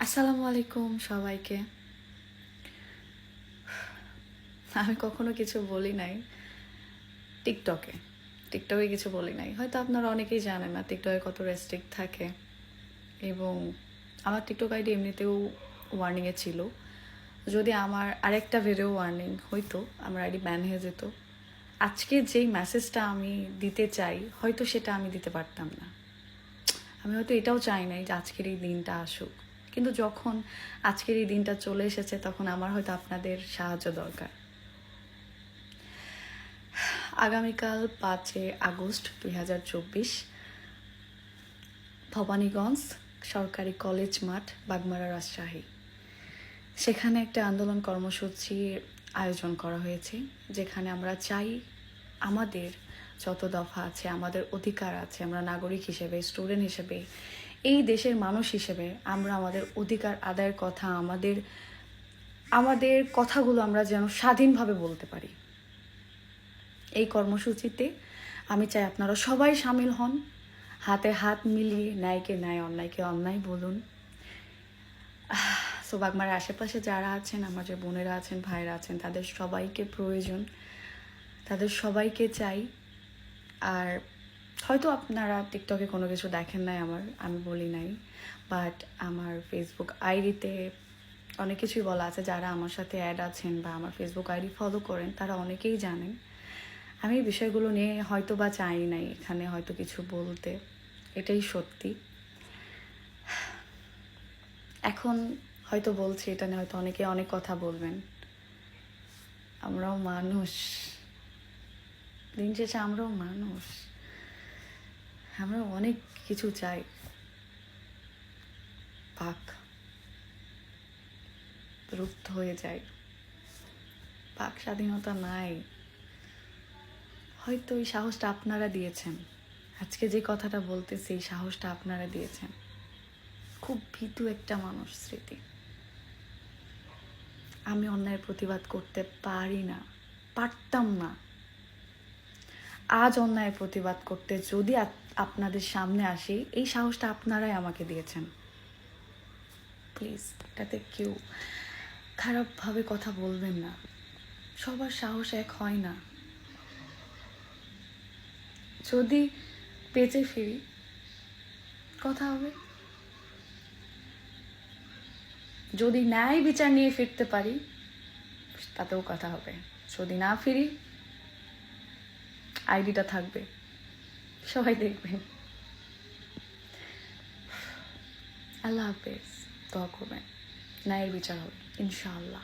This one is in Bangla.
আসসালামু আলাইকুম সবাইকে। আমি কখনো কিছু বলি নাই টিকটকে। টিকটকে কিছু বলি নাই, হয়তো আপনারা অনেকেই জানেন না টিকটকে কত রেস্ট্রিক্ট থাকে। এবং আমার টিকটক আইডি এমনিতেও ওয়ার্নিংয়ে ছিল। যদি আমার আরেকটা ভিডিও ওয়ার্নিং হইতো, আমার আইডি ব্যান হয়ে যেত। আজকে যেই মেসেজটা আমি দিতে চাই, হয়তো সেটা আমি দিতে পারতাম না। আমি হয়তো এটাও চাই নাই যে আজকের এই দিনটা আসুক, কিন্তু যখন আজকের এই দিনটা চলে এসেছে তখন আমার হয়তো আপনাদের সাহায্য দরকার। আগামীকাল 5 আগস্ট 2024 ভবানীগঞ্জ সরকারি কলেজ মাঠ, বাগমারা, রাজশাহী, সেখানে একটা আন্দোলন কর্মসূচির আয়োজন করা হয়েছে, যেখানে আমরা চাই আমাদের যত দফা আছে, আমাদের অধিকার আছে, আমরা নাগরিক হিসেবে, স্টুডেন্ট হিসেবে, এই দেশের মানুষ হিসেবে আমরা আমাদের অধিকার আদায়ের কথা, আমাদের কথাগুলো আমরা যেন স্বাধীনভাবে বলতে পারি। এই কর্মসূচিতে আমি চাই আপনারা সবাই সামিল হন, হাতে হাত মিলিয়ে ন্যায়কে ন্যায়, অন্যায়কে অন্যায় বলুন। সো বাগমারার আশেপাশে যারা আছেন, আমার যে বোনেরা আছেন, ভাইরা আছেন, তাদের সবাইকে প্রয়োজন, তাদের সবাইকে চাই। আর হয়তো আপনারা টিকটকে কোনো কিছু দেখেন নাই আমি বলি নাই, বাট আমার ফেসবুক আইডিতে অনেক কিছুই বলা আছে। যারা আমার সাথে অ্যাড আছেন বা আমার ফেসবুক আইডি ফলো করেন, তারা অনেকেই জানেন আমি এই বিষয়গুলো নিয়ে হয়তো বা চাই নাই এখানে হয়তো কিছু বলতে, এটাই সত্যি। এখন হয়তো বলছি, এটা নিয়ে হয়তো অনেকে অনেক কথা বলবেন। আমরাও মানুষ, দিন শেষে আমরাও মানুষ, আমরা অনেক কিছু চাই। পাক রুদ্ধ হয়ে যায়, পাক স্বাধীনতা নাই। হয়তো এই সাহসটা আপনারা দিয়েছেন, আজকে যে কথাটা বলতেছি এই সাহসটা আপনারা দিয়েছেন। খুব ভীতু একটা মানুষ স্মৃতি। আমি অন্যায়ের প্রতিবাদ করতে পারি না, পারতাম না। আজ অন্যায়ের প্রতিবাদ করতে যদি আপনাদের সামনে আসি, এই সাহসটা আপনারাই আমাকে দিয়েছেন। প্লিজ এটাতে কেউ খারাপভাবে কথা বলবেন না। সবার সাহস এক হয় না। যদি বেঁচে ফিরি, কথা হবে। যদি ন্যায় বিচার নিয়ে ফিরতে পারি, তাতেও কথা হবে। যদি না ফিরি, আইডিটা থাকবে, সবাই দেখবেন। আল্লাহ হাফেজ। দোয়া করবেন, ন্যায়ের বিচার হবে ইনশাআল্লাহ।